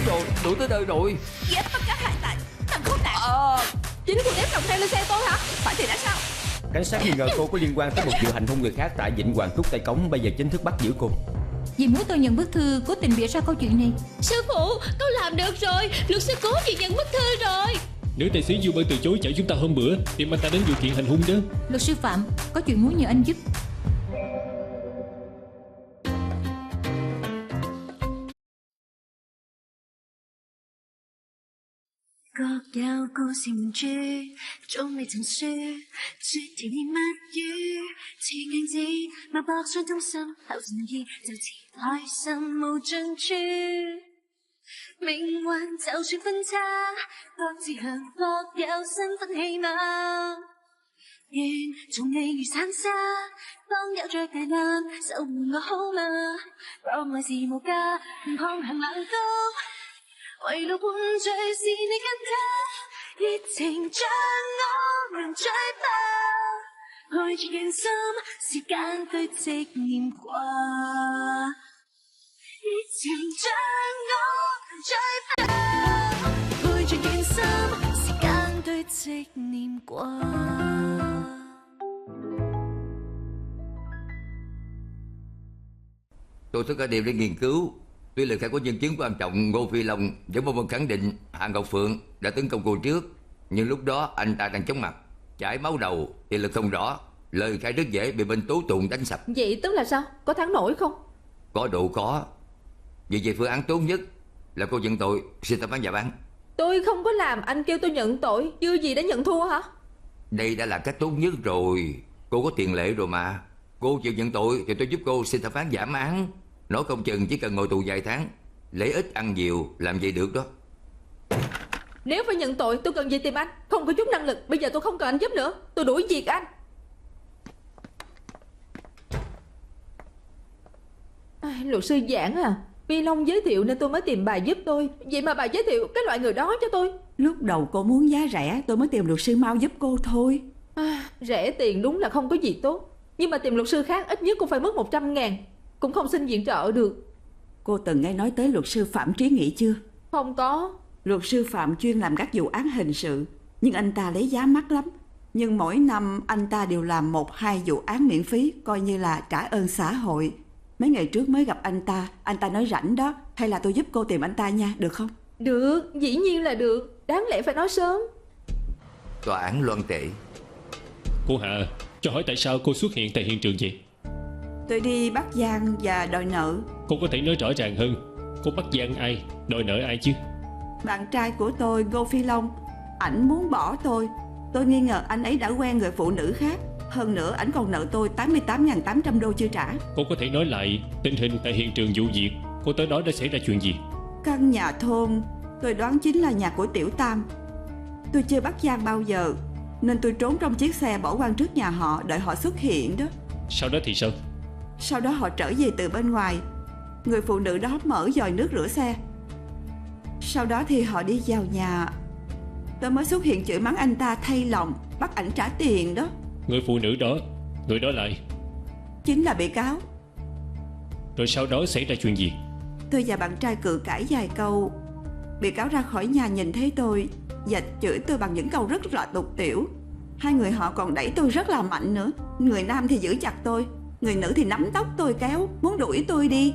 rồi, đuổi tới nơi rồi. Giết tất cả hai tay, thằng khốn nạn. Chính cô ép chồng theo lên xe tôi hả? Phải thì đã sao? Cảnh sát nghi ngờ cô có liên quan tới một vụ hành hung người khác tại Vịnh Hoàng Trúc Tây Cống. Bây giờ chính thức bắt giữ cô. Dì muốn tôi nhận bức thư cố tình bịa ra câu chuyện này. Sư phụ, tôi làm được rồi. Luật sư cố chị nhận bức thư rồi. Nữ tài xế Uber từ chối chở chúng ta hôm bữa, tìm anh ta đến vụ kiện hành hung đó. Luật sư Phạm, có chuyện muốn nhờ anh giúp.各有故事名著，總未曾說，說甜言蜜語，似鏡子脈搏相通心口情意，就似內心無盡處。命運就算分岔，各自向各有身份戲碼。願從你如散沙，當有着大難，守護我好嗎？當愛是無價，唔抗衡冷冬。為路伴隨是你跟他，熱情像我們最怕，陪住人心，時間堆積念掛。熱情像我們最怕，陪住人心，時間堆積念掛。Tôi tất cả đều để nghiên cứu. Tuy lời khai có nhân chứng quan trọng, Ngô Phi Long vẫn mong khẳng định Hạ Ngọc Phượng đã tấn công cô trước, nhưng lúc đó anh ta đang chóng mặt, chảy máu đầu, thì lực không rõ, lời khai rất dễ bị bên tố tụng đánh sập. Vậy tức là sao? Có thắng nổi không? Có độ khó. Vì vậy phương án tốt nhất là cô nhận tội, xin thẩm phán giả bán. Tôi không có làm, anh kêu tôi nhận tội, chưa gì đã nhận thua hả? Đây đã là cách tốt nhất rồi. Cô có tiền lệ rồi mà. Cô chịu nhận tội thì tôi giúp cô xin thẩm phán giảm án. Nói không chừng chỉ cần ngồi tù vài tháng, lấy ít ăn nhiều, làm vậy được đó. Nếu phải nhận tội tôi cần gì tìm anh? Không có chút năng lực, bây giờ tôi không cần anh giúp nữa. Tôi đuổi việc anh. Luật sư Giảng à, Phi Long giới thiệu nên tôi mới tìm bà giúp tôi. Vậy mà bà giới thiệu cái loại người đó cho tôi. Lúc đầu cô muốn giá rẻ, tôi mới tìm luật sư Mao giúp cô thôi. Rẻ tiền đúng là không có gì tốt, nhưng mà tìm luật sư khác ít nhất cũng phải mất 100.000. Cũng không xin viện trợ được. Cô từng nghe nói tới luật sư Phạm Trí Nghị chưa? Không có. Luật sư Phạm chuyên làm các vụ án hình sự, nhưng anh ta lấy giá mắc lắm. Nhưng mỗi năm anh ta đều làm 1-2 vụ án miễn phí, coi như là trả ơn xã hội. Mấy ngày trước mới gặp anh ta nói rảnh đó. Hay là tôi giúp cô tìm anh ta nha, được không? Được, dĩ nhiên là được. Đáng lẽ phải nói sớm. Tòa án Loan Tệ. Cô Hạ, cho hỏi tại sao cô xuất hiện tại hiện trường vậy? Tôi đi bắt Giang và đòi nợ. Cô có thể nói rõ ràng hơn. Cô bắt Giang ai, đòi nợ ai chứ? Bạn trai của tôi, Ngô Phi Long. Ảnh muốn bỏ tôi. Tôi nghi ngờ anh ấy đã quen người phụ nữ khác. Hơn nữa ảnh còn nợ tôi 88.800 đô chưa trả. Cô có thể nói lại tình hình tại hiện trường vụ việc. Cô tới đó đã xảy ra chuyện gì? Căn nhà thôn tôi đoán chính là nhà của Tiểu Tam. Tôi chưa bắt Giang bao giờ, nên tôi trốn trong chiếc xe bỏ quang trước nhà họ, đợi họ xuất hiện đó. Sau đó thì sao? Sau đó họ trở về từ bên ngoài. Người phụ nữ đó mở vòi nước rửa xe. Sau đó thì họ đi vào nhà. Tôi mới xuất hiện chửi mắng anh ta thay lòng, bắt ảnh trả tiền đó. Người phụ nữ đó, người đó lại chính là bị cáo. Rồi sau đó xảy ra chuyện gì? Tôi và bạn trai cự cãi vài câu. Bị cáo ra khỏi nhà nhìn thấy tôi và chửi tôi bằng những câu rất là tục tĩu. Hai người họ còn đẩy tôi rất là mạnh nữa. Người nam thì giữ chặt tôi, người nữ thì nắm tóc tôi kéo, muốn đuổi tôi đi.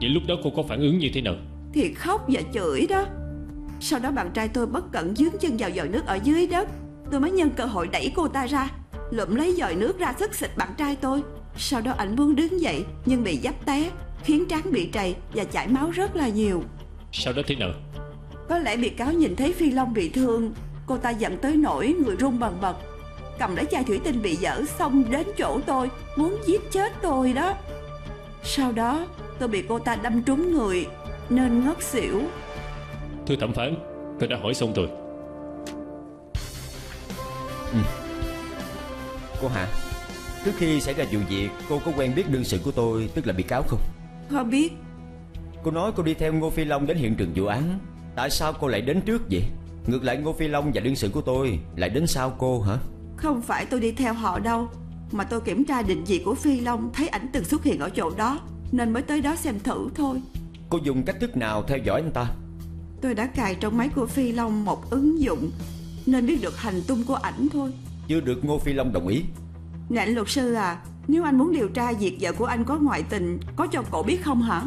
Vậy lúc đó cô có phản ứng như thế nào? Thì khóc và chửi đó. Sau đó bạn trai tôi bất cẩn dướng chân vào vòi nước ở dưới đất. Tôi mới nhân cơ hội đẩy cô ta ra, lụm lấy vòi nước ra xức xịt bạn trai tôi. Sau đó ảnh muốn đứng dậy nhưng bị dấp té, khiến trán bị trầy và chảy máu rất là nhiều. Sau đó thế nào? Có lẽ bị cáo nhìn thấy Phi Long bị thương, cô ta giận tới nỗi người run bần bật, cầm lấy chai thủy tinh bị dở xông đến chỗ tôi, muốn giết chết tôi đó. Sau đó tôi bị cô ta đâm trúng người nên ngất xỉu. Thưa thẩm phán, tôi đã hỏi xong rồi. Cô Hạ, trước khi xảy ra vụ việc, cô có quen biết đương sự của tôi, tức là bị cáo không? Không biết. Cô nói cô đi theo Ngô Phi Long đến hiện trường vụ án. Tại sao cô lại đến trước vậy? Ngược lại Ngô Phi Long và đương sự của tôi lại đến sau cô hả? Không phải tôi đi theo họ đâu, mà tôi kiểm tra định vị của Phi Long, thấy ảnh từng xuất hiện ở chỗ đó nên mới tới đó xem thử thôi. Cô dùng cách thức nào theo dõi anh ta? Tôi đã cài trong máy của Phi Long một ứng dụng nên biết được hành tung của ảnh thôi. Chưa được Ngô Phi Long đồng ý. Nè anh luật sư à, nếu anh muốn điều tra việc vợ của anh có ngoại tình, có cho cổ biết không hả?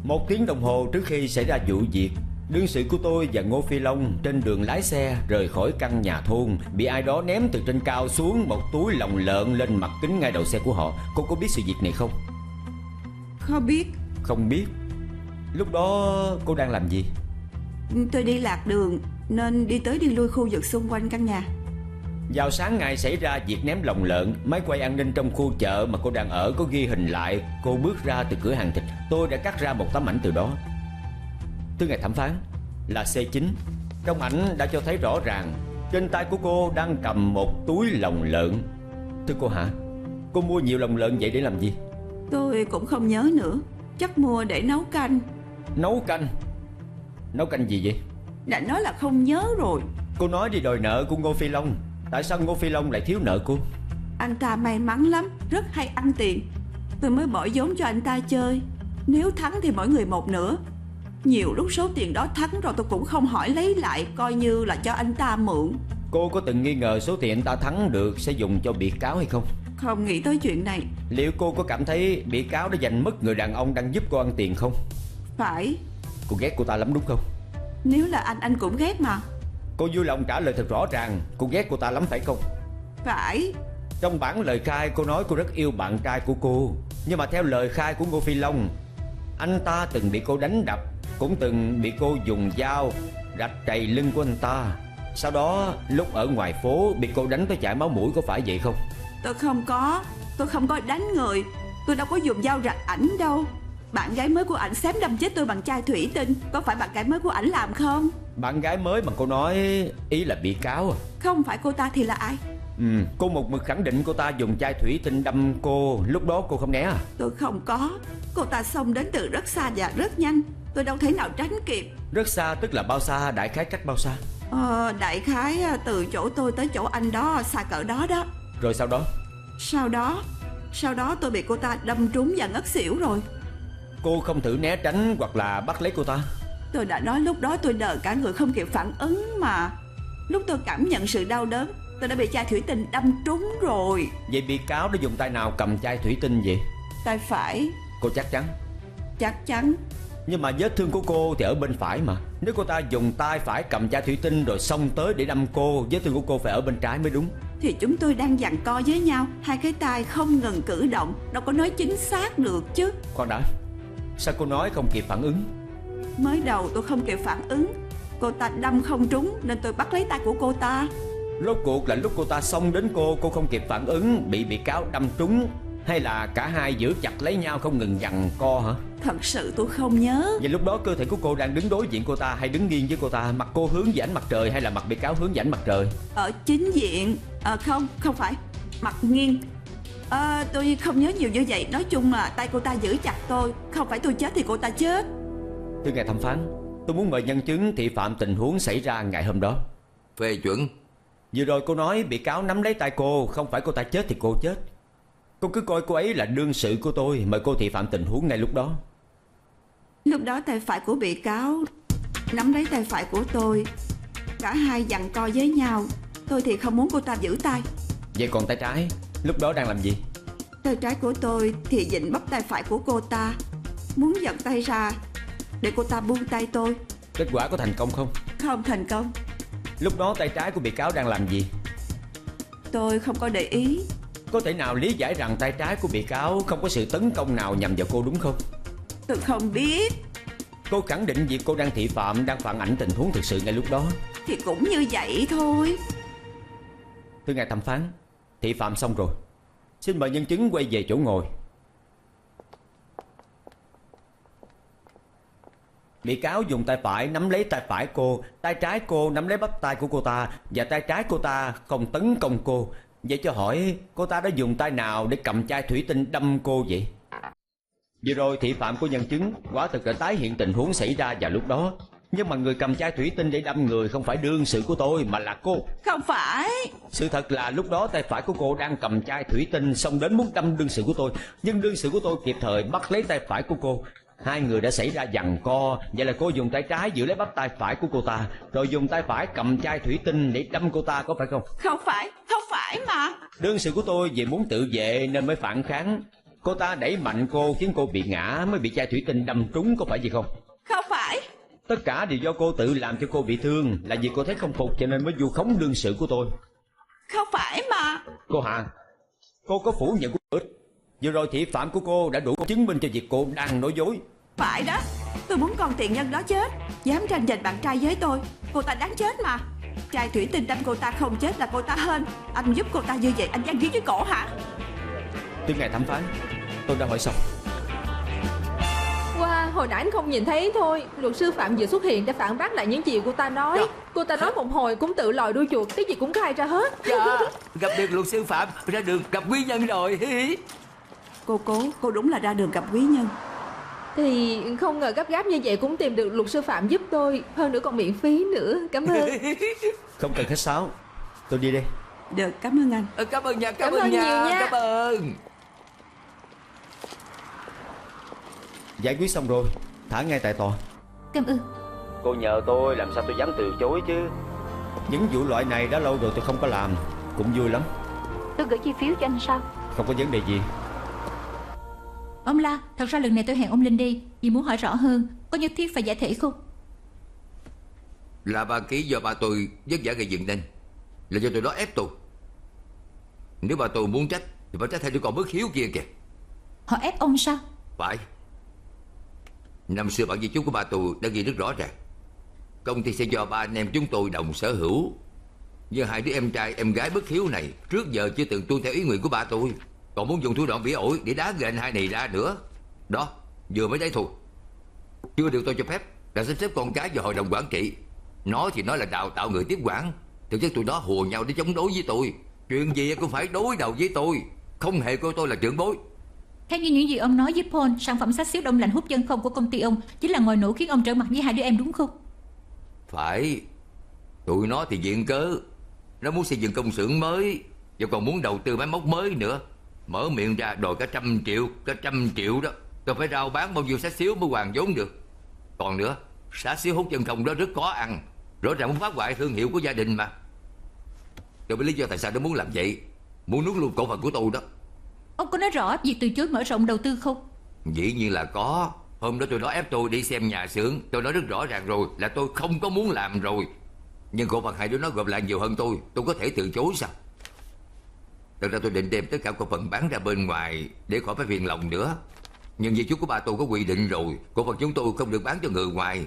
1 tiếng đồng hồ trước khi xảy ra vụ việc, đương sự của tôi và Ngô Phi Long trên đường lái xe rời khỏi căn nhà thôn, bị ai đó ném từ trên cao xuống một túi lòng lợn lên mặt kính ngay đầu xe của họ. Cô có biết sự việc này không? Không biết. Không biết. Lúc đó cô đang làm gì? Tôi đi lạc đường nên đi tới đi lui khu vực xung quanh căn nhà. Vào sáng ngày xảy ra việc ném lòng lợn, máy quay an ninh trong khu chợ mà cô đang ở có ghi hình lại cô bước ra từ cửa hàng thịt. Tôi đã cắt ra một tấm ảnh từ đó. Thưa ngài thẩm phán, là C9. Trong ảnh đã cho thấy rõ ràng trên tay của cô đang cầm một túi lòng lợn. Thưa cô hả, cô mua nhiều lòng lợn vậy để làm gì? Tôi cũng không nhớ nữa. Chắc mua để nấu canh. Nấu canh? Nấu canh gì vậy? Đã nói là không nhớ rồi. Cô nói đi đòi nợ của Ngô Phi Long. Tại sao Ngô Phi Long lại thiếu nợ cô? Anh ta may mắn lắm, rất hay ăn tiền. Tôi mới bỏ vốn cho anh ta chơi. Nếu thắng thì mỗi người một nửa. Nhiều lúc số tiền đó thắng rồi tôi cũng không hỏi lấy lại, coi như là cho anh ta mượn. Cô có từng nghi ngờ số tiền anh ta thắng được sẽ dùng cho bị cáo hay không? Không nghĩ tới chuyện này. Liệu cô có cảm thấy bị cáo đã giành mất người đàn ông đang giúp cô ăn tiền không? Phải. Cô ghét cô ta lắm đúng không? Nếu là anh cũng ghét mà. Cô vui lòng trả lời thật rõ ràng. Cô ghét cô ta lắm phải không? Phải. Trong bản lời khai cô nói cô rất yêu bạn trai của cô. Nhưng mà theo lời khai của Ngô Phi Long, anh ta từng bị cô đánh đập, cũng từng bị cô dùng dao rạch trầy lưng của anh ta. Sau đó lúc ở ngoài phố bị cô đánh tới chảy máu mũi, có phải vậy không? Tôi không có đánh người. Tôi đâu có dùng dao rạch ảnh đâu. Bạn gái mới của ảnh xém đâm chết tôi bằng chai thủy tinh. Có phải bạn gái mới của ảnh làm không? Bạn gái mới mà cô nói ý là bị cáo à? Không phải cô ta thì là ai? Cô một mực khẳng định cô ta dùng chai thủy tinh đâm cô. Lúc đó cô không né à? Tôi không có. Cô ta xông đến từ rất xa và rất nhanh. Tôi đâu thể nào tránh kịp. Rất xa tức là bao xa? Đại khái cách bao xa? Đại khái từ chỗ tôi tới chỗ anh đó xa cỡ đó đó. Rồi sau đó? Sau đó tôi bị cô ta đâm trúng và ngất xỉu rồi. Cô không thử né tránh hoặc là bắt lấy cô ta? Tôi đã nói lúc đó tôi đờ cả người không kịp phản ứng mà. Lúc tôi cảm nhận sự đau đớn, tôi đã bị chai thủy tinh đâm trúng rồi. Vậy bị cáo đã dùng tay nào cầm chai thủy tinh vậy? Tay phải. Cô chắc chắn? Chắc chắn. Nhưng mà vết thương của cô thì ở bên phải mà. Nếu cô ta dùng tay phải cầm chai thủy tinh rồi xông tới để đâm cô, vết thương của cô phải ở bên trái mới đúng. Thì chúng tôi đang giằng co với nhau, hai cái tay không ngừng cử động, đâu có nói chính xác được chứ. Khoan đã, sao cô nói không kịp phản ứng? Mới đầu tôi không kịp phản ứng. Cô ta đâm không trúng nên tôi bắt lấy tay của cô ta. Rốt cuộc là lúc cô ta xông đến cô không kịp phản ứng, bị cáo đâm trúng, hay là cả hai giữ chặt lấy nhau không ngừng giằng co hả? Thật sự tôi không nhớ. Vậy lúc đó cơ thể của cô đang đứng đối diện cô ta hay đứng nghiêng với cô ta? Mặt cô hướng về ánh mặt trời hay là mặt bị cáo hướng về ánh mặt trời? Ở chính diện. Không phải. Mặt nghiêng. Tôi không nhớ nhiều như vậy. Nói chung là tay cô ta giữ chặt tôi. Không phải tôi chết thì cô ta chết. Thưa ngài thẩm phán, tôi muốn mời nhân chứng thị phạm tình huống xảy ra ngày hôm đó. Phê chuẩn. Vừa rồi cô nói bị cáo nắm lấy tay cô, không phải cô ta chết thì cô chết. Cô cứ coi cô ấy là đương sự của tôi. Mời cô thị phạm tình huống ngay lúc đó. Lúc đó tay phải của bị cáo nắm lấy tay phải của tôi. Cả hai giằng co với nhau. Tôi thì không muốn cô ta giữ tay. Vậy còn tay trái, lúc đó đang làm gì? Tay trái của tôi thì vịn bắp tay phải của cô ta, muốn giật tay ra để cô ta buông tay tôi. Kết quả có thành công không? Không thành công. Lúc đó tay trái của bị cáo đang làm gì? Tôi không có để ý. Có thể nào lý giải rằng tay trái của bị cáo không có sự tấn công nào nhằm vào cô đúng không? Tôi không biết. Cô khẳng định việc cô đang thị phạm đang phản ảnh tình huống thực sự ngay lúc đó. Thì cũng như vậy thôi. Thưa ngài thẩm phán, thị phạm xong rồi. Xin mời nhân chứng quay về chỗ ngồi. Bị cáo dùng tay phải nắm lấy tay phải cô, tay trái cô nắm lấy bắp tay của cô ta, và tay trái cô ta không tấn công cô. Vậy cho hỏi cô ta đã dùng tay nào để cầm chai thủy tinh đâm cô vậy? Vừa rồi thị phạm của nhân chứng quả thực đã tái hiện tình huống xảy ra vào lúc đó. Nhưng mà người cầm chai thủy tinh để đâm người không phải đương sự của tôi mà là cô. Không phải. Sự thật là lúc đó tay phải của cô đang cầm chai thủy tinh xông đến muốn đâm đương sự của tôi. Nhưng đương sự của tôi kịp thời bắt lấy tay phải của cô. Hai người đã xảy ra giằng co. Vậy là cô dùng tay trái giữ lấy bắp tay phải của cô ta, rồi dùng tay phải cầm chai thủy tinh để đâm cô ta, có phải không? Không phải mà. Đương sự của tôi vì muốn tự vệ nên mới phản kháng. Cô ta đẩy mạnh cô khiến cô bị ngã, mới bị chai thủy tinh đâm trúng, có phải vậy không? Không phải. Tất cả đều do cô tự làm cho cô bị thương. Là vì cô thấy không phục cho nên mới vu khống đương sự của tôi. Không phải mà. Cô Hà, cô có phủ nhận của ích. Vừa rồi thị phạm của cô đã đủ chứng minh cho việc cô đang nói dối. Phải đó. Tôi muốn con tiện nhân đó chết. Dám tranh giành bạn trai với tôi. Cô ta đáng chết mà. Chai thủy tinh đâm cô ta không chết là cô ta hên. Anh giúp cô ta như vậy anh dang dí với cổ hả? Từ ngày thẩm phán, tôi đã hỏi xong. Wow, hồi nãy anh không nhìn thấy thôi. Luật sư Phạm vừa xuất hiện để phản bác lại những gì cô ta nói. Cô ta nói một hồi cũng tự lòi đuôi chuột, cái gì cũng khai ra hết. Dạ, gặp được luật sư Phạm, ra đường gặp quý nhân rồi. Cô đúng là ra đường gặp quý nhân. Thì không ngờ gấp gáp như vậy cũng tìm được luật sư Phạm giúp tôi. Hơn nữa còn miễn phí nữa. Cảm ơn. Không cần khách sáo, tôi đi đây. Được, cảm ơn anh. Cảm ơn nha, Cảm ơn nhiều nha. cảm ơn. Giải quyết xong rồi, thả ngay tại tòa. Cảm ơn. Cô nhờ tôi, làm sao tôi dám từ chối chứ. Những vụ loại này đã lâu rồi tôi không có làm. Cũng vui lắm. Tôi gửi chi phiếu cho anh sao? Không có vấn đề gì. Ông La, thật ra lần này tôi hẹn ông Linh đi vì muốn hỏi rõ hơn. Có nhất thiết phải giải thể không? Là ba ký do ba tôi vất vả gây dựng nên. Là do tụi đó ép tôi. Nếu ba tôi muốn trách thì phải trách theo đứa con bất hiếu kia kìa. Họ ép ông sao? Phải. Năm xưa bản di chúc của ba tôi đã ghi rất rõ ràng. Công ty sẽ do ba anh em chúng tôi đồng sở hữu. Nhưng hai đứa em trai em gái bất hiếu này trước giờ chưa từng tuân theo ý nguyện của ba tôi, còn muốn dùng thủ đoạn bỉ ổi để đá gệnh hai này ra nữa. Đó, vừa mới đấy thôi. Chưa được tôi cho phép là sắp xếp con cái vào hội đồng quản trị. Nói thì nói là đào tạo người tiếp quản, thực chất tụi nó hùa nhau để chống đối với tôi. Chuyện gì cũng phải đối đầu với tôi, không hề coi tôi là trưởng bối. Theo như những gì ông nói với Paul, sản phẩm xách xíu đông lạnh hút chân không của công ty ông chính là ngòi nổ khiến ông trở mặt với hai đứa em đúng không? Phải. Tụi nó thì viện cớ nó muốn xây dựng công xưởng mới, và còn muốn đầu tư máy móc mới nữa. Mở miệng ra đòi cả trăm triệu đó. Tôi phải rao bán bao nhiêu xá xíu mới hoàn vốn được. Còn nữa, xá xíu hút chân không đó rất khó ăn. Rõ ràng muốn phá hoại thương hiệu của gia đình mà. Tôi biết lý do tại sao nó muốn làm vậy. Muốn nuốt luôn cổ phần của tôi đó. Ông có nói rõ việc từ chối mở rộng đầu tư không? Dĩ nhiên là có. Hôm đó tụi nó ép tôi đi xem nhà xưởng. Tôi nói rất rõ ràng rồi là tôi không có muốn làm rồi. Nhưng cổ phần hai đứa nó gộp lại nhiều hơn tôi có thể từ chối sao? Thật ra tôi định đem tất cả cổ phần bán ra bên ngoài để khỏi phải phiền lòng nữa. Nhưng di chúc của ba tôi có quy định rồi, cổ phần chúng tôi không được bán cho người ngoài.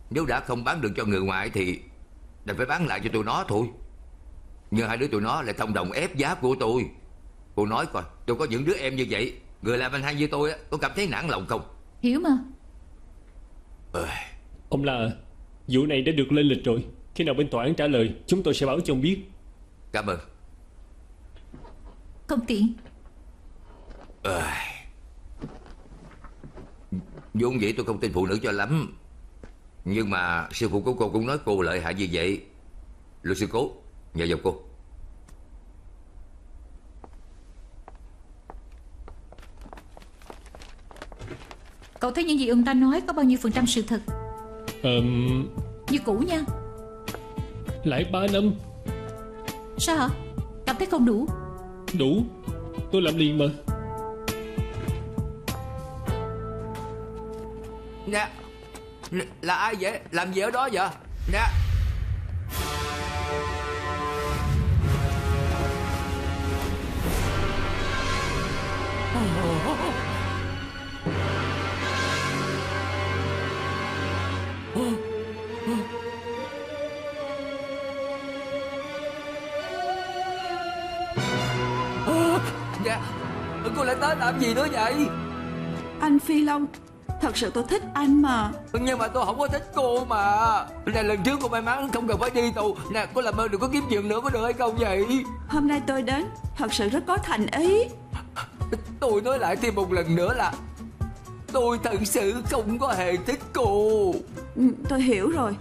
Nếu đã không bán được cho người ngoài thì đành phải bán lại cho tụi nó thôi. Nhưng hai đứa tụi nó lại thông đồng ép giá của tôi. Cô nói coi, tôi có những đứa em như vậy, người làm anh hai như tôi có cảm thấy nản lòng không? Hiểu mà. Ông La, vụ này đã được lên lịch rồi. Khi nào bên tòa án trả lời, chúng tôi sẽ báo cho ông biết. Cảm ơn. Không tiện. Vốn dĩ tôi không tin phụ nữ cho lắm. Nhưng mà sư phụ của cô cũng nói cô lợi hại như vậy. Luật sư Cố, nhờ vào cô. Cậu thấy những gì ông ta nói có bao nhiêu phần trăm sự thật? Như cũ nha. Lại 3 năm. Sao hả? Cảm thấy không đủ? Đủ. Tôi làm liền mà. Nè, là ai vậy? Làm gì ở đó vậy? Nè. Nè, cô lại tới làm gì nữa vậy? Anh Phi Long, thật sự tôi thích anh mà. Nhưng mà tôi không có thích cô mà. Nè, lần trước cô may mắn không cần phải đi tù. Nè, cô làm ơn đừng có kiếm chuyện nữa có được hay không vậy? Hôm nay tôi đến thật sự rất có thành ý. Tôi nói lại thêm một lần nữa là tôi thật sự không có hề thích cô. Tôi hiểu rồi.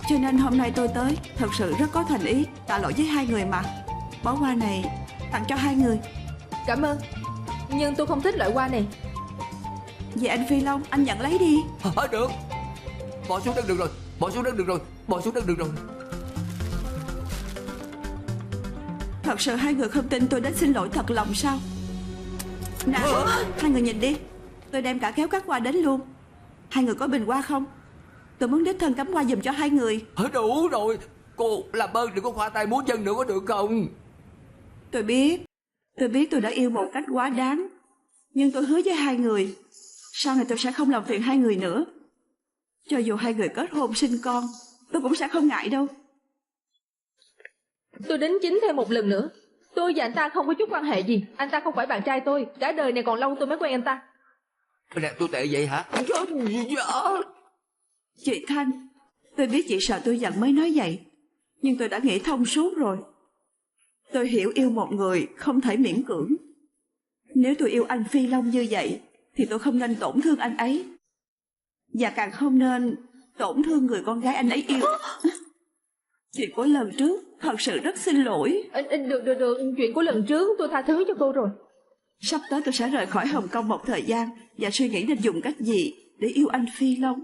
Cho nên hôm nay tôi tới thật sự rất có thành ý. Tạ lỗi với hai người mà. Bó hoa này tặng cho hai người. Cảm ơn. Nhưng tôi không thích loại hoa này. Về anh Phi Long, anh nhận lấy đi. Được. Bỏ xuống đất được rồi. Bỏ xuống đất được rồi. Bỏ xuống đất được rồi. Thật sự hai người không tin tôi đến xin lỗi thật lòng sao? Nào, hai người nhìn đi. Tôi đem cả kéo cắt hoa đến luôn. Hai người có bình hoa không? Tôi muốn đích thân cắm hoa giùm cho hai người. Đủ rồi. Cô làm ơn đừng có khoa tay múa chân nữa có được không? Tôi biết tôi đã yêu một cách quá đáng. Nhưng tôi hứa với hai người, sau này tôi sẽ không làm phiền hai người nữa. Cho dù hai người kết hôn sinh con, tôi cũng sẽ không ngại đâu. Tôi đính chính thêm một lần nữa. Tôi và anh ta không có chút quan hệ gì. Anh ta không phải bạn trai tôi. Cả đời này còn lâu tôi mới quen anh ta. Nè, tôi tệ vậy hả? Chị Thanh, tôi biết chị sợ tôi giận mới nói vậy, nhưng tôi đã nghĩ thông suốt rồi. Tôi hiểu yêu một người không thể miễn cưỡng. Nếu tôi yêu anh Phi Long như vậy thì tôi không nên tổn thương anh ấy, và càng không nên tổn thương người con gái anh ấy yêu. Chuyện của lần trước thật sự rất xin lỗi. Được, chuyện của lần trước tôi tha thứ cho cô rồi. Sắp tới tôi sẽ rời khỏi Hồng Kông một thời gian và suy nghĩ nên dùng cách gì để yêu anh Phi Long.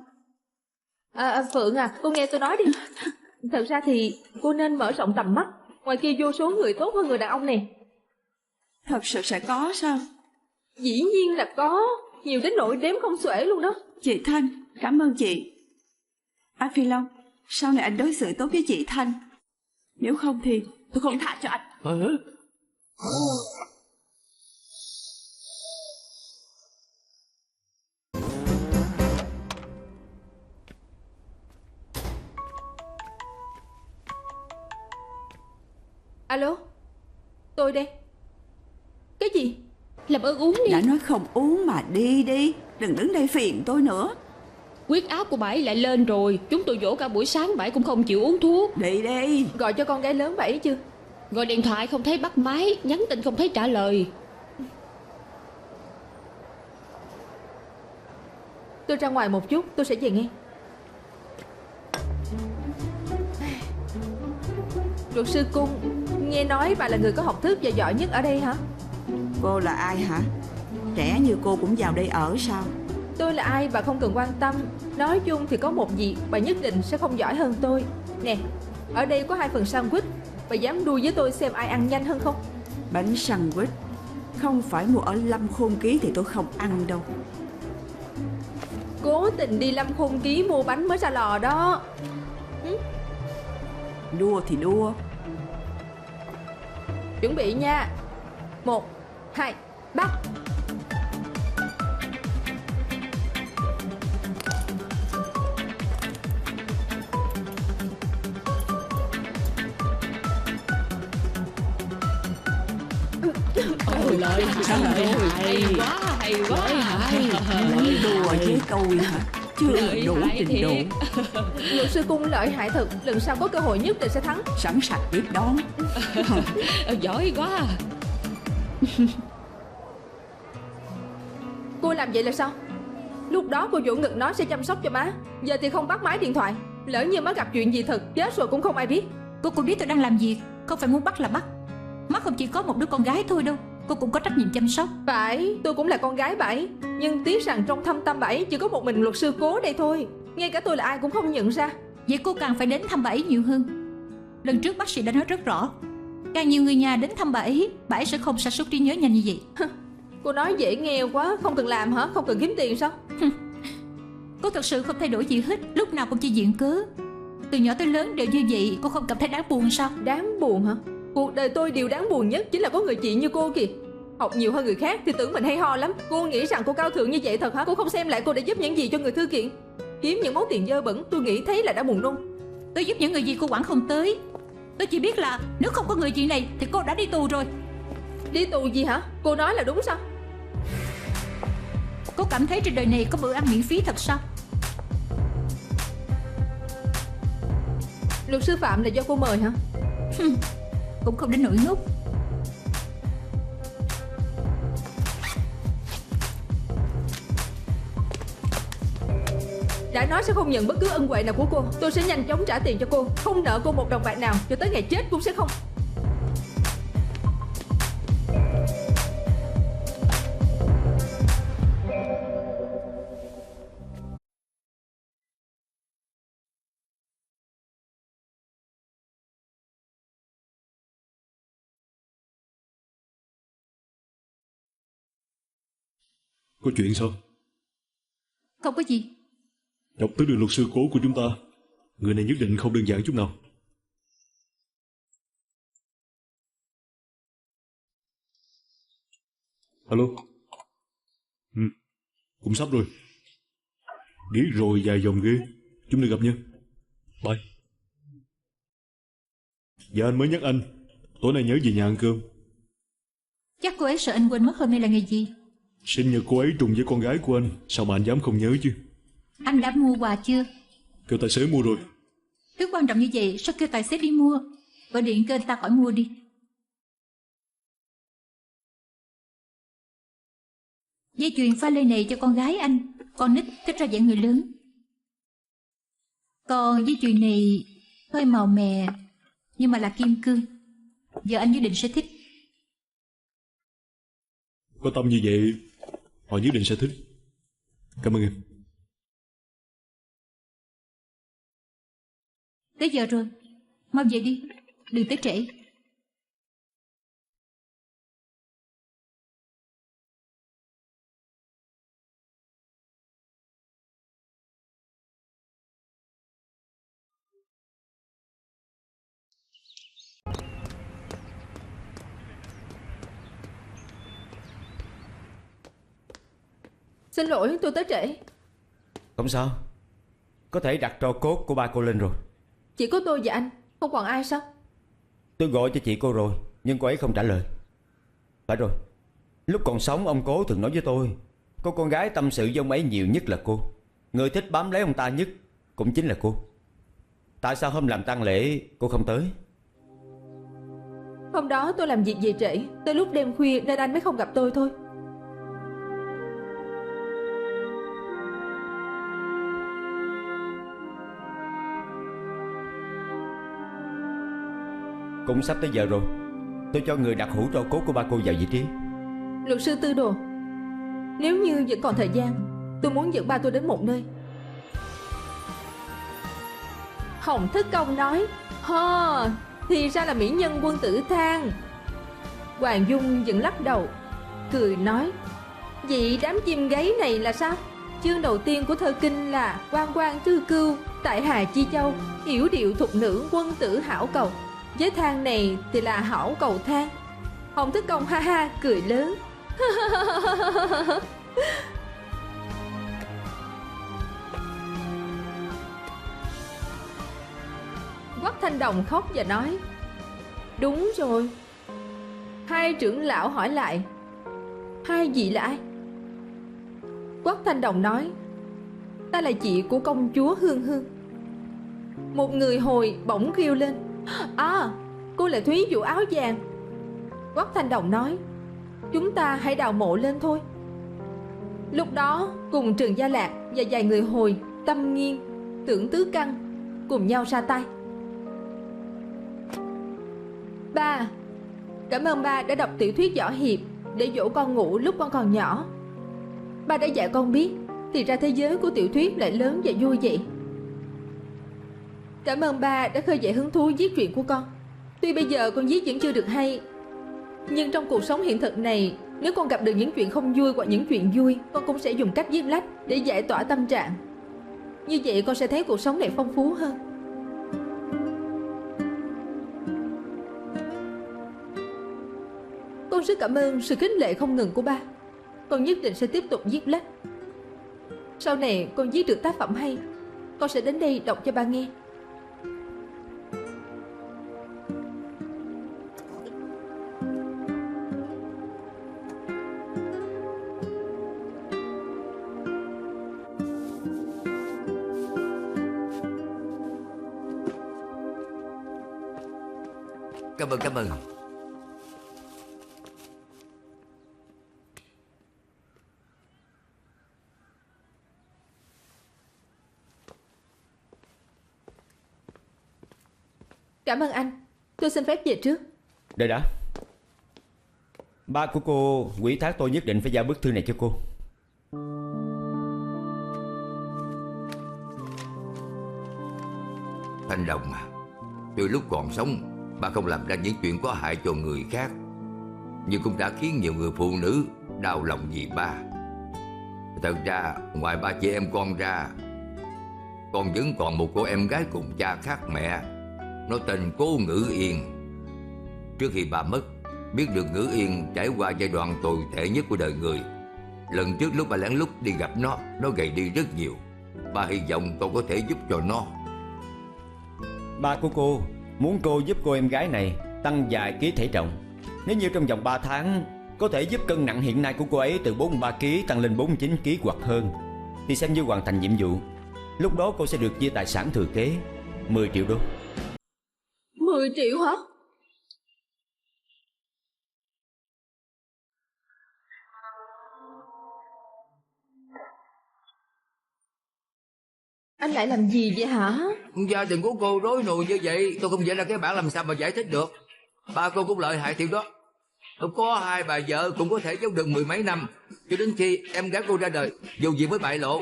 Phượng à, cô nghe tôi nói đi. Thật ra thì cô nên mở rộng tầm mắt. Ngoài kia vô số người tốt hơn người đàn ông này. Thật sự sẽ có sao? Dĩ nhiên là có. Nhiều đến nỗi đếm không xuể luôn đó. Chị Thanh, cảm ơn chị. Anh Phi Long, sau này anh đối xử tốt với chị Thanh. Nếu không thì tôi không tha cho anh. Alo, tôi đây. Cái gì? Làm ơn uống đi. Đã nói không uống mà đi đi. Đừng đứng đây phiền tôi nữa. Huyết áp của bà ấy lại lên rồi. Chúng tôi dỗ cả buổi sáng bà ấy cũng không chịu uống thuốc. Đi đi. Gọi cho con gái lớn bà ấy chưa? Gọi điện thoại không thấy bắt máy, nhắn tin không thấy trả lời. Tôi ra ngoài một chút, tôi sẽ về ngay. Luật sư Cung, nghe nói bà là người có học thức và giỏi nhất ở đây hả? Cô là ai hả? Trẻ như cô cũng vào đây ở sao? Tôi là ai bà không cần quan tâm. Nói chung thì có một việc bà nhất định sẽ không giỏi hơn tôi. Nè, ở đây có 2 phần sandwich. Bà dám đua với tôi xem ai ăn nhanh hơn không? Bánh sandwich không phải mua ở Lâm Khôn Ký thì tôi không ăn đâu. Cố tình đi Lâm Khôn Ký mua bánh mới ra lò đó. Đua thì đua. Chuẩn bị nha. 1, 2, bắt. Lợi hay quá, hay quá. Lấy đùa với tôi hả? Chưa đủ trình độ. Luật sư Cung lợi hại thật. Lần sau có cơ hội nhất định sẽ thắng. Sẵn sàng tiếp đón. Giỏi quá. Cô làm vậy là sao? Lúc đó cô vỗ ngực nó sẽ chăm sóc cho má. Giờ thì không bắt máy điện thoại. Lỡ như má gặp chuyện gì thật, chết rồi cũng không ai biết. Cô cũng biết tôi đang làm việc. Không phải muốn bắt là bắt. Má không chỉ có một đứa con gái thôi đâu. Cô cũng có trách nhiệm chăm sóc. Phải, tôi cũng là con gái bà ấy. Nhưng tiếc rằng trong thâm tâm bà ấy chỉ có một mình luật sư Cố đây thôi. Ngay cả tôi là ai cũng không nhận ra. Vậy cô càng phải đến thăm bà ấy nhiều hơn. Lần trước bác sĩ đã nói rất rõ, càng nhiều người nhà đến thăm bà ấy sẽ không sa sút trí nhớ nhanh như vậy. Cô nói dễ nghe quá. Không cần làm hả? Không cần kiếm tiền sao? Cô thật sự không thay đổi gì hết. Lúc nào cũng chỉ viện cớ. Từ nhỏ tới lớn đều như vậy. Cô không cảm thấy đáng buồn sao? Đáng buồn hả? Cuộc đời tôi điều đáng buồn nhất chính là có người chị như cô kìa. Học nhiều hơn người khác thì tưởng mình hay ho lắm. Cô nghĩ rằng cô cao thượng như vậy thật hả? Cô không xem lại cô đã giúp những gì cho người thư kiện. Kiếm những món tiền dơ bẩn, tôi nghĩ thấy là đã buồn nôn. Tôi giúp những người gì cô quản không tới. Tôi chỉ biết là nếu không có người chị này thì cô đã đi tù rồi. Đi tù gì hả? Cô nói là đúng sao? Cô cảm thấy trên đời này có bữa ăn miễn phí thật sao? Luật sư Phạm là do cô mời hả? Cũng không đến nỗi ngốc. Đã nói sẽ không nhận bất cứ ân huệ nào của cô. Tôi sẽ nhanh chóng trả tiền cho cô. Không nợ cô một đồng bạc nào. Cho tới ngày chết cũng sẽ không. Có chuyện sao? Không có gì. Đọc tới được luật sư cố của chúng ta. Người này nhất định không đơn giản chút nào. Alo. Cũng sắp rồi. Điếc rồi dài dòng ghê. Chúng ta gặp nhau. Bye. Dạ anh mới nhắc anh. Tối nay nhớ về nhà ăn cơm. Chắc cô ấy sợ anh quên mất hôm nay là ngày gì. Sinh nhật cô ấy trùng với con gái của anh. Sao mà anh dám không nhớ chứ? Anh đã mua quà chưa? Kêu tài xế mua rồi. Thứ quan trọng như vậy sao kêu tài xế đi mua? Gọi điện kêu anh ta khỏi mua đi. Dây chuyền pha lê này cho con gái anh. Con nít thích ra dạng người lớn. Còn dây chuyền này hơi màu mè nhưng mà là kim cương. Giờ anh nhất định sẽ thích. Có tâm như vậy họ nhất định sẽ thích. Cảm ơn em. Tới giờ rồi, mau về đi, đừng tới trễ. Xin lỗi, tôi tới trễ. Không sao. Có thể đặt tro cốt của ba cô lên rồi. Chỉ có tôi và anh, không còn ai sao? Tôi gọi cho chị cô rồi, nhưng cô ấy không trả lời. Phải rồi, lúc còn sống ông cố thường nói với tôi, cô con gái tâm sự với ông ấy nhiều nhất là cô. Người thích bám lấy ông ta nhất cũng chính là cô. Tại sao hôm làm tang lễ cô không tới? Hôm đó tôi làm việc về trễ, tới lúc đêm khuya nên anh mới không gặp tôi thôi. Cũng sắp tới giờ rồi. Tôi cho người đặt hũ tro cốt của ba cô vào vị trí. Luật sư Tư Đồ, nếu như vẫn còn thời gian, tôi muốn dẫn ba tôi đến một nơi. Hồng Thức Công nói, thì ra là mỹ nhân Quân Tử Thang. Hoàng Dung vẫn lắc đầu, cười nói, vậy đám chim gáy này là sao? Chương đầu tiên của thơ kinh là Quan quan tư cưu, tại Hà Chi Châu, yểu điệu thục nữ quân tử hảo cầu. Với thang này thì là hảo cầu thang. Hồng Thức Công ha ha cười lớn. Quách Thanh Đồng khóc và nói, đúng rồi. Hai trưởng lão hỏi lại, hai vị là ai? Quách Thanh Đồng nói, ta là chị của công chúa Hương Hương. Một người hồi bỗng kêu lên, cô là Thúy Vũ áo vàng. Quách Thanh Đồng nói, chúng ta hãy đào mộ lên thôi. Lúc đó cùng Trần Gia Lạc và vài người hồi, Tâm Nghiên, Tưởng Tứ Căn cùng nhau ra tay. Ba, cảm ơn ba đã đọc tiểu thuyết võ hiệp để dỗ con ngủ lúc con còn nhỏ. Ba đã dạy con biết thì ra thế giới của tiểu thuyết lại lớn và vui vậy. Cảm ơn ba đã khơi dậy hứng thú viết truyện của con. Tuy bây giờ con viết vẫn chưa được hay, nhưng trong cuộc sống hiện thực này, nếu con gặp được những chuyện không vui hoặc những chuyện vui, con cũng sẽ dùng cách viết lách để giải tỏa tâm trạng. Như vậy con sẽ thấy cuộc sống này phong phú hơn. Con rất cảm ơn sự khích lệ không ngừng của ba. Con nhất định sẽ tiếp tục viết lách. Sau này con viết được tác phẩm hay, con sẽ đến đây đọc cho ba nghe. Cảm ơn. Cảm ơn anh. Tôi xin phép về trước. Đợi đã. Ba của cô ủy thác tôi nhất định phải giao bức thư này cho cô. Thanh Đồng à, từ lúc còn sống, ba không làm ra những chuyện có hại cho người khác, nhưng cũng đã khiến nhiều người phụ nữ đau lòng vì ba. Thật ra ngoài ba chị em con ra, con vẫn còn một cô em gái cùng cha khác mẹ. Nó tên Cố Ngữ Yên. Trước khi bà mất, biết được Ngữ Yên trải qua giai đoạn tồi tệ nhất của đời người. Lần trước lúc bà lén lút đi gặp nó gầy đi rất nhiều. Bà hy vọng con có thể giúp cho nó. Ba của cô muốn cô giúp cô em gái này tăng vài ký thể trọng. Nếu như trong vòng 3 tháng có thể giúp cân nặng hiện nay của cô ấy từ 43 kg tăng lên 49 kg hoặc hơn, thì xem như hoàn thành nhiệm vụ. Lúc đó cô sẽ được chia tài sản thừa kế 10 triệu đô. 10 triệu hả? Anh lại làm gì vậy hả? Gia đình của cô rối nùi như vậy, tôi không vẽ ra cái bản làm sao mà giải thích được. Ba cô cũng lợi hại thiệt đó. Có 2 bà vợ cũng có thể giấu được 10 mấy năm, cho đến khi em gái cô ra đời, dù gì mới bại lộ.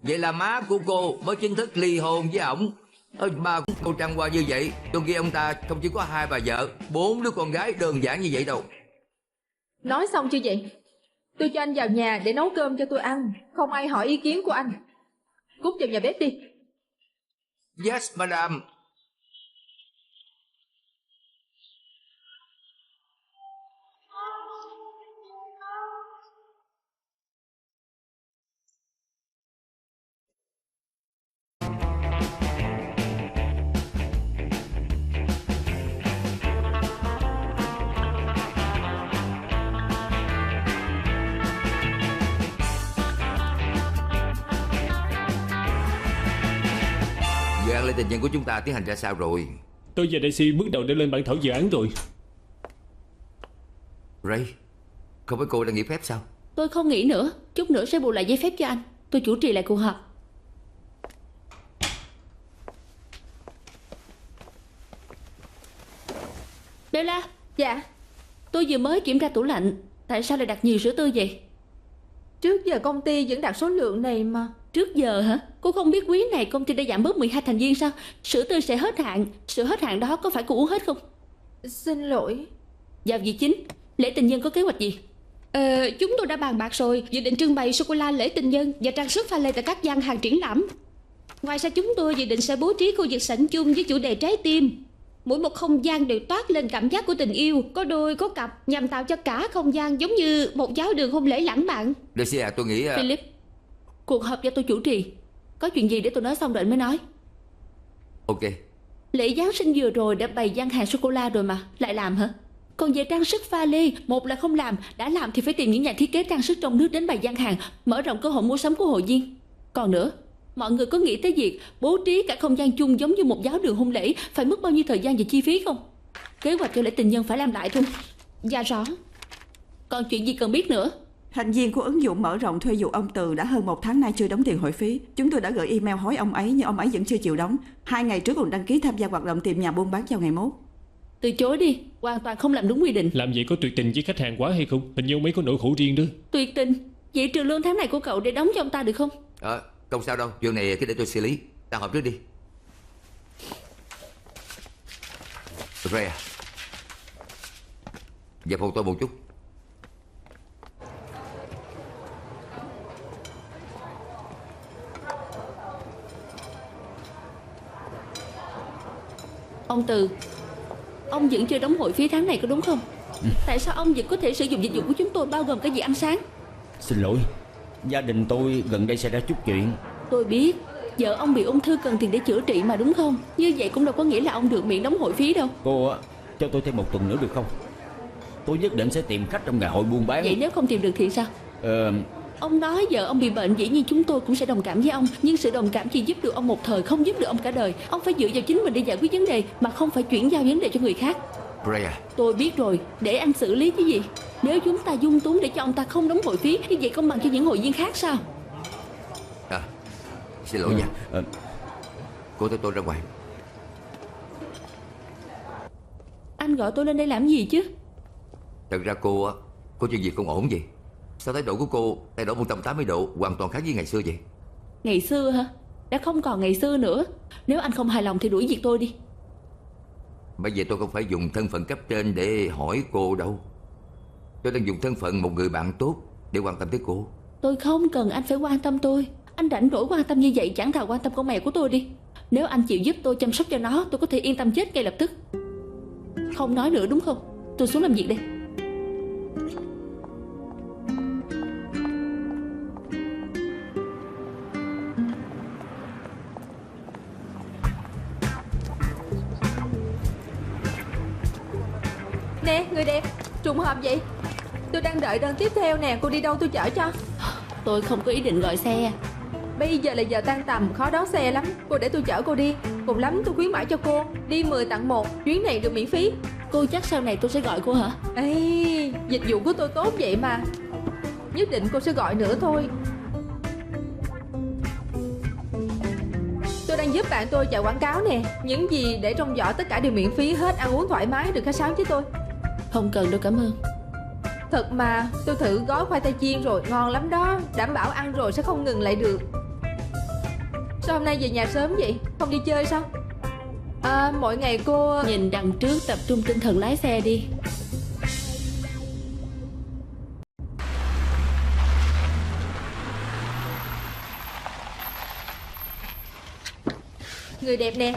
Vậy là má của cô mới chính thức ly hôn với ổng. Ba của cô trăng qua như vậy, tôi nghĩ ông ta không chỉ có 2 bà vợ, 4 đứa con gái đơn giản như vậy đâu. Nói xong chưa vậy? Tôi cho anh vào nhà để nấu cơm cho tôi ăn, không ai hỏi ý kiến của anh. Cút vào nhà bếp đi. Yes, madam. Dự án lễ tình nhân của chúng ta tiến hành ra sao rồi? Tôi và Daisy bước đầu đã lên bản thảo dự án rồi. Ray, không phải cô đang nghỉ phép sao? Tôi không nghĩ nữa. Chút nữa sẽ bù lại giấy phép cho anh. Tôi chủ trì lại cuộc họp. Bella. Dạ. Tôi vừa mới kiểm tra tủ lạnh. Tại sao lại đặt nhiều sữa tươi vậy? Trước giờ công ty vẫn đặt số lượng này mà. Trước giờ hả? Cô không biết quý này công ty đã giảm bớt 12 thành viên sao? Sữa tươi sẽ hết hạn. Sữa hết hạn đó có phải cô uống hết không? Xin lỗi. Vào việc chính. Lễ tình nhân có kế hoạch gì? Chúng tôi đã bàn bạc rồi, dự định trưng bày sô-cô-la lễ tình nhân và trang sức pha lê tại các gian hàng triển lãm. Ngoài ra chúng tôi dự định sẽ bố trí khu vực sảnh chung với chủ đề trái tim. Mỗi một không gian đều toát lên cảm giác của tình yêu, có đôi có cặp, nhằm tạo cho cả không gian giống như một giáo đường hôn lễ lãng mạn. Daisy à, tôi nghĩ... Philip, cuộc họp do tôi chủ trì. Có chuyện gì để tôi nói xong rồi anh mới nói. Ok. Lễ Giáng sinh vừa rồi đã bày gian hàng sô-cô-la rồi mà, lại làm hả? Còn về trang sức pha lê, một là không làm, đã làm thì phải tìm những nhà thiết kế trang sức trong nước đến bày gian hàng, mở rộng cơ hội mua sắm của hội viên. Còn nữa, mọi người có nghĩ tới việc bố trí cả không gian chung giống như một giáo đường hôn lễ phải mất bao nhiêu thời gian và chi phí không? Kế hoạch cho lễ tình nhân phải làm lại thôi. Dạ rõ. Còn chuyện gì cần biết nữa? Thành viên của ứng dụng mở rộng thuê vụ ông Từ đã hơn 1 tháng nay chưa đóng tiền hội phí. Chúng tôi đã gửi email hối ông ấy nhưng ông ấy vẫn chưa chịu đóng. 2 ngày trước còn đăng ký tham gia hoạt động tìm nhà buôn bán vào ngày mốt. Từ chối đi, hoàn toàn không làm đúng quy định. Làm vậy có tuyệt tình với khách hàng quá hay không? Hình như ông ấy có nỗi khổ riêng đó. Tuyệt tình? Vậy trừ lương tháng này của cậu để đóng cho ông ta được không? Không sao đâu, chuyện này cứ để tôi xử lý. Ta họp trước đi. Ray à, vào phòng tôi một chút. Ông Từ, ông vẫn chưa đóng hội phí tháng này có đúng không? Tại sao ông vẫn có thể sử dụng dịch vụ của chúng tôi bao gồm cả việc ăn sáng? Xin lỗi, gia đình tôi gần đây xảy ra chút chuyện. Tôi biết, vợ ông bị ung thư cần tiền để chữa trị mà đúng không? Như vậy cũng đâu có nghĩa là ông được miễn đóng hội phí đâu. Cô cho tôi thêm 1 tuần nữa được không? Tôi nhất định sẽ tìm khách trong ngày hội buôn bán. Vậy nếu không tìm được thì sao? Ông nói vợ ông bị bệnh, dĩ nhiên chúng tôi cũng sẽ đồng cảm với ông. Nhưng sự đồng cảm chỉ giúp được ông một thời, không giúp được ông cả đời. Ông phải dựa vào chính mình để giải quyết vấn đề, mà không phải chuyển giao vấn đề cho người khác. Raya, tôi biết rồi, để anh xử lý chứ gì. Nếu chúng ta dung túng để cho ông ta không đóng hội phí, như vậy công bằng cho những hội viên khác sao? Xin lỗi nha. Cô theo tôi ra ngoài. Anh gọi tôi lên đây làm gì chứ? Thật ra cô có chuyện gì không ổn gì? Sao thái độ của cô thay đổi 180 độ, hoàn toàn khác với ngày xưa vậy? Ngày xưa hả? Đã không còn ngày xưa nữa. Nếu anh không hài lòng thì đuổi việc tôi đi. Bây giờ tôi không phải dùng thân phận cấp trên để hỏi cô đâu. Tôi đang dùng thân phận một người bạn tốt để quan tâm tới cô. Tôi không cần anh phải quan tâm tôi. Anh rảnh rỗi quan tâm như vậy, chẳng thà quan tâm con mèo của tôi đi. Nếu anh chịu giúp tôi chăm sóc cho nó, tôi có thể yên tâm chết ngay lập tức. Không nói nữa đúng không? Tôi xuống làm việc đây. Nè người đẹp, trùng hợp vậy. Tôi đang đợi đơn tiếp theo nè, cô đi đâu tôi chở cho. Tôi không có ý định gọi xe. Bây giờ là giờ tan tầm, khó đón xe lắm. Cô để tôi chở cô đi. Cùng lắm tôi khuyến mãi cho cô đi 10 tặng 1, chuyến này được miễn phí. Cô chắc sau này tôi sẽ gọi cô hả? Ê, dịch vụ của tôi tốt vậy mà. Nhất định cô sẽ gọi nữa thôi. Tôi đang giúp bạn tôi chạy quảng cáo nè. Những gì để trong giỏ tất cả đều miễn phí hết, ăn uống thoải mái, đừng khách sáo với tôi. Không cần đâu, cảm ơn. Thật mà, tôi thử gói khoai tây chiên rồi, ngon lắm đó. Đảm bảo ăn rồi sẽ không ngừng lại được. Sao hôm nay về nhà sớm vậy? Không đi chơi sao? Mỗi ngày cô... Nhìn đằng trước, tập trung tinh thần lái xe đi. Người đẹp nè,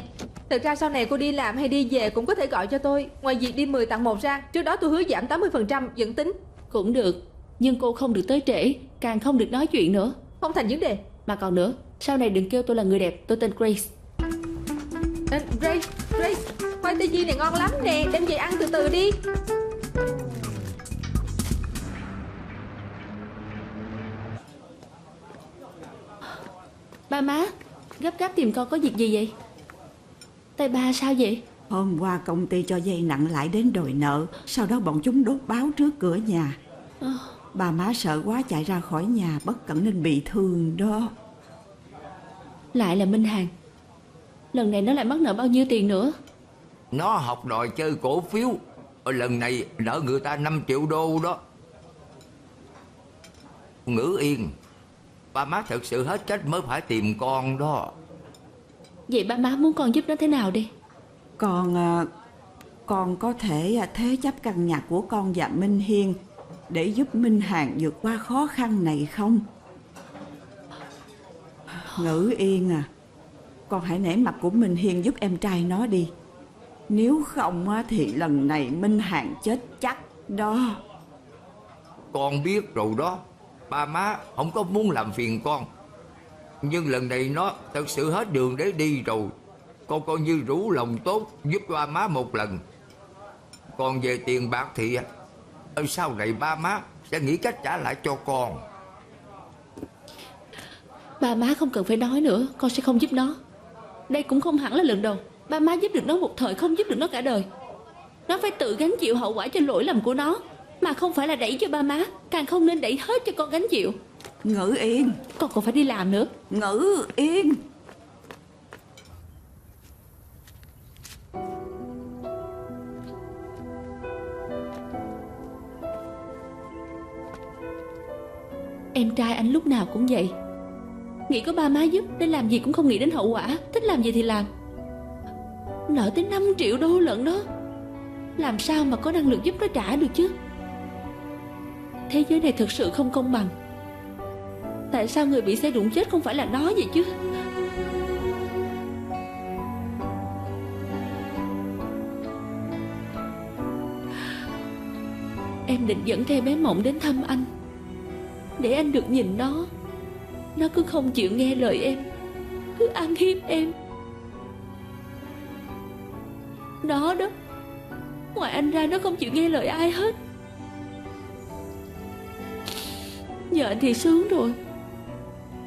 thật ra sau này cô đi làm hay đi về cũng có thể gọi cho tôi. Ngoài việc đi 10 tặng 1 ra, trước đó tôi hứa giảm 80% vẫn tính. Cũng được, nhưng cô không được tới trễ, càng không được nói chuyện nữa. Không thành vấn đề. Mà còn nữa, sau này đừng kêu tôi là người đẹp, tôi tên Grace. Grace, khoai tây chiên này ngon lắm nè, đem về ăn từ từ đi. Ba má, gấp gáp tìm con có việc gì vậy? Tay ba sao vậy? Hôm qua công ty cho vay nặng lãi đến đòi nợ. Sau đó bọn chúng đốt báo trước cửa nhà. Bà má sợ quá chạy ra khỏi nhà, bất cẩn nên bị thương đó. Lại là Minh Hàng. Lần này nó lại mắc nợ bao nhiêu tiền nữa? Nó học đòi chơi cổ phiếu. Lần này nợ người ta 5 triệu đô đó. Ngữ Yên, ba má thật sự hết cách mới phải tìm con đó. Vậy ba má muốn con giúp nó thế nào đi? Con có thể thế chấp căn nhà của con và Minh Hiên để giúp Minh Hàng vượt qua khó khăn này không? Ngữ Yên à, con hãy nể mặt của Minh Hiên giúp em trai nó đi. Nếu không thì lần này Minh Hàng chết chắc đó. Con biết rồi đó. Ba má không có muốn làm phiền con, nhưng lần này nó thật sự hết đường để đi rồi. Con coi như rủ lòng tốt giúp ba má một lần. Còn về tiền bạc thì sau này ba má sẽ nghĩ cách trả lại cho con. Ba má không cần phải nói nữa, con sẽ không giúp nó. Đây cũng không hẳn là lần đầu. Ba má giúp được nó một thời, không giúp được nó cả đời. Nó phải tự gánh chịu hậu quả cho lỗi lầm của nó, mà không phải là đẩy cho ba má. Càng không nên đẩy hết cho con gánh chịu. Ngữ Yên, con còn phải đi làm nữa. Ngữ Yên. Em trai anh lúc nào cũng vậy. Nghĩ có ba má giúp nên làm gì cũng không nghĩ đến hậu quả. Thích làm gì thì làm. Nợ tới 5 triệu đô lận đó. Làm sao mà có năng lực giúp nó trả được chứ? Thế giới này thực sự không công bằng. Tại sao người bị xe đụng chết không phải là nó vậy chứ? Em định dẫn theo bé Mộng đến thăm anh, để anh được nhìn nó. Nó cứ không chịu nghe lời em, cứ ăn hiếp em. Nó đó, ngoài anh ra nó không chịu nghe lời ai hết. Giờ anh thì sướng rồi,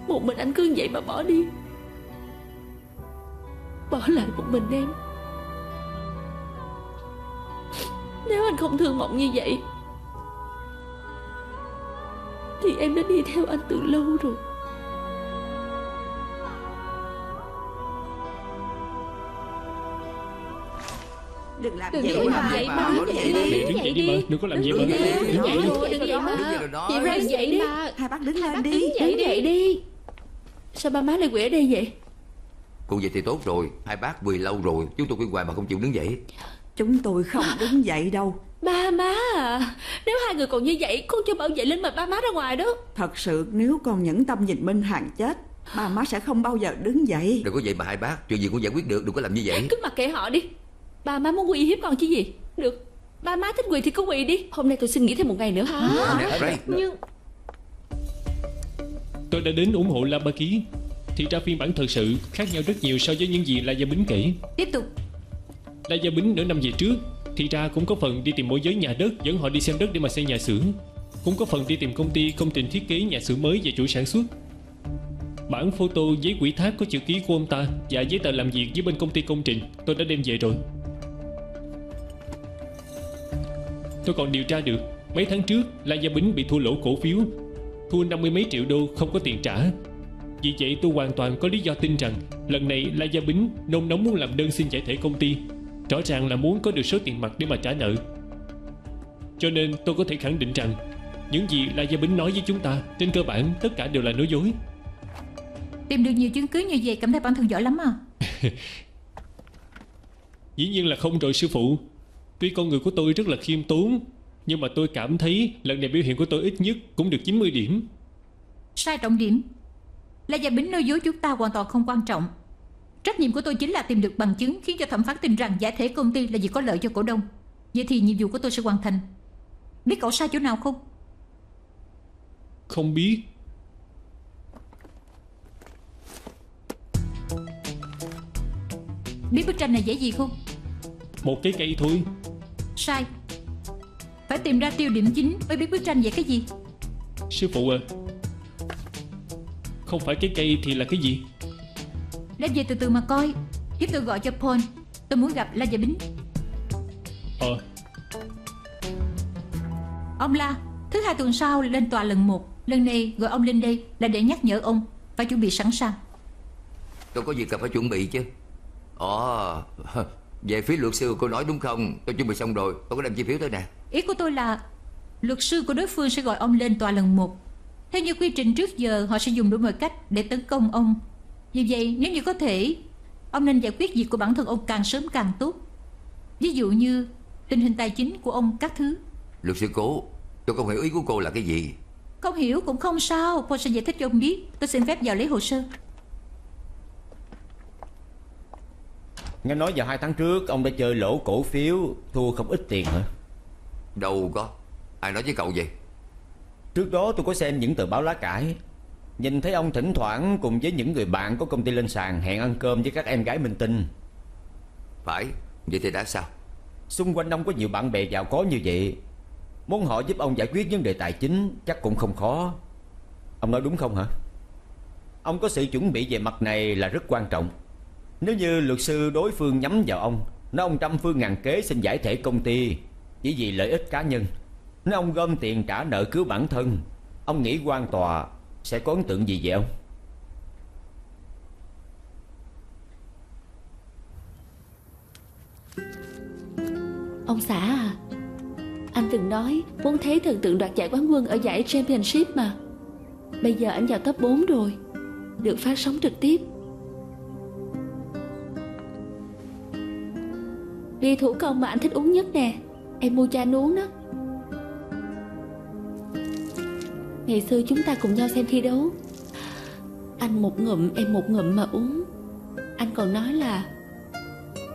một mình anh cứ vậy mà bỏ đi, bỏ lại một mình em. Nếu anh không thương Mộng như vậy thì em đã đi theo anh từ lâu rồi. Đừng làm Đừng vậy vậy mà. vậy mà. đứng dậy đi. Đứng dậy đi mà, đừng có làm vậy mà. Đứng dậy Đứng dậy đi. đừng vậy mà. Chị Ray dậy đi. Hai bác đứng lên đi. Đứng dậy đi. Sao ba má lại quỷ ở đây vậy? Cô vậy thì tốt rồi. Hai bác quỳ lâu rồi, chúng tôi quỳ hoài mà không chịu đứng dậy. Chúng tôi không đứng dậy đâu. Ba má à, nếu hai người còn như vậy, con cho bảo vệ Linh mời ba má ra ngoài đó. Thật sự nếu con nhẫn tâm nhìn Minh Hằng chết, ba má sẽ không bao giờ đứng dậy. Đừng có vậy mà hai bác, chuyện gì cũng giải quyết được, đừng có làm như vậy. Cứ mặc kệ họ đi. Ba má muốn uy hiếp con chứ gì. Được, ba má thích quỳ thì cứ quỳ đi. Hôm nay tôi xin nghỉ thêm một ngày nữa. Nè, Ray. Nhưng Tôi đã đến ủng hộ La Ba Ký. Thì ra phiên bản thật sự khác nhau rất nhiều so với những gì La Gia Bính kể. Tiếp tục. La Gia Bính nửa năm về trước thì ra cũng có phần đi tìm môi giới nhà đất, dẫn họ đi xem đất để mà xây nhà xưởng. Cũng có phần đi tìm công ty công trình thiết kế nhà xưởng mới và chuỗi sản xuất. Bản photo giấy quỹ thác có chữ ký của ông ta và giấy tờ làm việc với bên công ty công trình tôi đã đem về rồi. Tôi còn điều tra được mấy tháng trước La Gia Bính bị thua lỗ cổ phiếu, thua 50 mấy triệu đô không có tiền trả. Vì vậy tôi hoàn toàn có lý do tin rằng lần này La Gia Bính nôn nóng muốn làm đơn xin giải thể công ty, rõ ràng là muốn có được số tiền mặt để mà trả nợ. Cho nên tôi có thể khẳng định rằng những gì La Gia Bính nói với chúng ta trên cơ bản tất cả đều là nói dối. Tìm được nhiều chứng cứ như vậy cảm thấy bản thân giỏi lắm à? Dĩ nhiên là không rồi sư phụ. Tuy con người của tôi rất là khiêm tốn, nhưng mà tôi cảm thấy lần này biểu hiện của tôi ít nhất cũng được 90 điểm. Sai trọng điểm. La Gia Bính nói dối chúng ta hoàn toàn không quan trọng. Trách nhiệm của tôi chính là tìm được bằng chứng khiến cho thẩm phán tin rằng giải thể công ty là vì có lợi cho cổ đông. Vậy thì nhiệm vụ của tôi sẽ hoàn thành. Biết cậu sai chỗ nào không? Không biết. Biết bức tranh này dễ gì không? Một cái cây thôi. Sai. Phải tìm ra tiêu điểm chính mới biết bức tranh vẽ cái gì. Sư phụ à, không phải cái cây thì là cái gì? Đem về từ từ mà coi. Giúp tôi gọi cho Paul. Tôi muốn gặp La Gia Bính. Ông La, thứ hai tuần sau lên tòa lần 1. Lần này gọi ông lên đây là để nhắc nhở ông phải chuẩn bị sẵn sàng. Tôi có việc cần phải chuẩn bị chứ. Về phía luật sư cô nói đúng không? Tôi chuẩn bị xong rồi, tôi có đem chi phiếu tới nè. Ý của tôi là luật sư của đối phương sẽ gọi ông lên tòa lần 1. Theo như quy trình trước giờ, họ sẽ dùng đủ mọi cách để tấn công ông. Vì vậy, nếu như có thể, ông nên giải quyết việc của bản thân ông càng sớm càng tốt. Ví dụ như tình hình tài chính của ông các thứ. Luật sư cố, tôi không hiểu ý của cô là cái gì. Không hiểu cũng không sao, tôi sẽ giải thích cho ông biết. Tôi xin phép vào lấy hồ sơ. Nghe nói vào 2 tháng trước ông đã chơi lỗ cổ phiếu, thua không ít tiền hả? Đâu có. Ai nói với cậu vậy? Trước đó tôi có xem những tờ báo lá cải, nhìn thấy ông thỉnh thoảng cùng với những người bạn có công ty lên sàn hẹn ăn cơm với các em gái minh tinh. Phải, vậy thì đã sao? Xung quanh ông có nhiều bạn bè giàu có như vậy, muốn họ giúp ông giải quyết vấn đề tài chính chắc cũng không khó. Ông nói đúng không hả? Ông có sự chuẩn bị về mặt này là rất quan trọng. Nếu như luật sư đối phương nhắm vào ông, nói ông trăm phương ngàn kế xin giải thể công ty chỉ vì lợi ích cá nhân, nếu ông gom tiền trả nợ cứu bản thân, ông nghĩ quan tòa sẽ có ấn tượng gì vậy ông? Ông xã à, anh từng nói muốn thấy thần tượng đoạt giải quán quân ở giải Championship mà. Bây giờ anh vào top 4 rồi, được phát sóng trực tiếp. Ly thủ công mà anh thích uống nhất nè, em mua cho anh uống đó. Ngày xưa chúng ta cùng nhau xem thi đấu, anh một ngụm em một ngụm mà uống. Anh còn nói là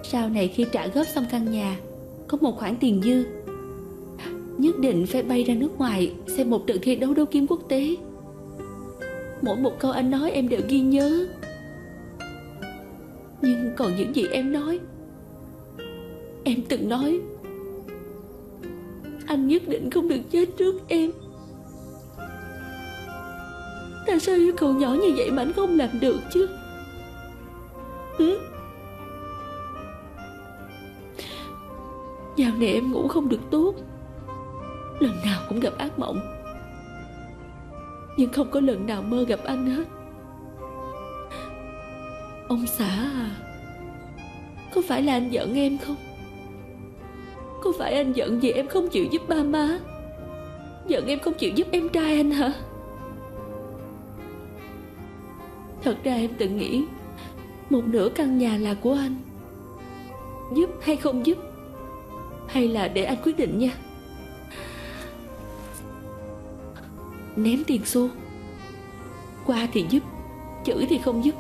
sau này khi trả góp xong căn nhà, có một khoản tiền dư, nhất định phải bay ra nước ngoài xem một trận thi đấu đấu kiếm quốc tế. Mỗi một câu anh nói em đều ghi nhớ. Nhưng còn những gì em nói, em từng nói anh nhất định không được chết trước em. Tại sao yêu cầu nhỏ như vậy mà anh không làm được chứ? Dạo này em ngủ không được tốt, lần nào cũng gặp ác mộng, nhưng không có lần nào mơ gặp anh hết. Ông xã à, có phải là anh giận em không? Có phải anh giận vì em không chịu giúp ba má, giận em không chịu giúp em trai anh hả? Thật ra em từng nghĩ một nửa căn nhà là của anh, giúp hay không giúp Hay là để anh quyết định nha. Ném tiền xu. Qua thì giúp, chửi thì không giúp.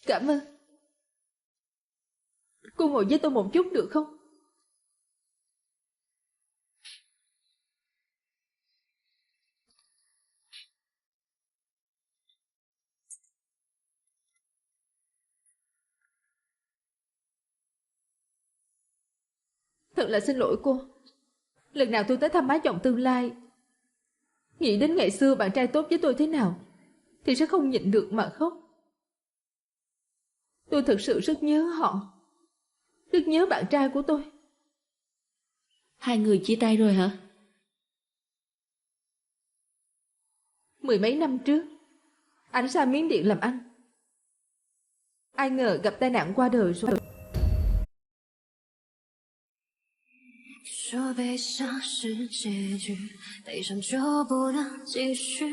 Cảm ơn. Cô ngồi với tôi một chút được không? Thật là xin lỗi cô. Lần nào tôi tới thăm má chồng tương lai, nghĩ đến ngày xưa bạn trai tốt với tôi thế nào, thì sẽ không nhịn được mà khóc. Tôi thực sự rất nhớ họ, rất nhớ bạn trai của tôi. Hai người chia tay rồi hả? 10 mấy năm trước, anh sang Miến Điện làm ăn. Ai ngờ gặp tai nạn qua đời rồi. 说悲伤是结局，悲伤就不能继续。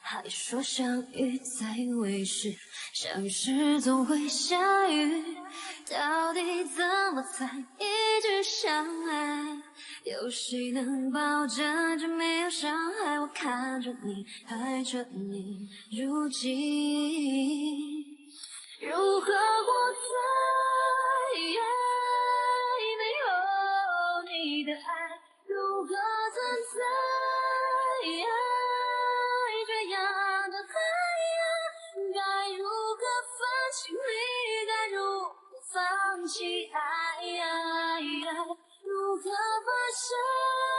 还说相遇在未时，相遇时总会下雨。到底怎么才一直相爱？有谁能保证这没有伤害？我看着你，爱着你，如今如何活在没有你的爱？如何存在这样的海洋？该如何放弃你？该如何放弃爱？如何发生？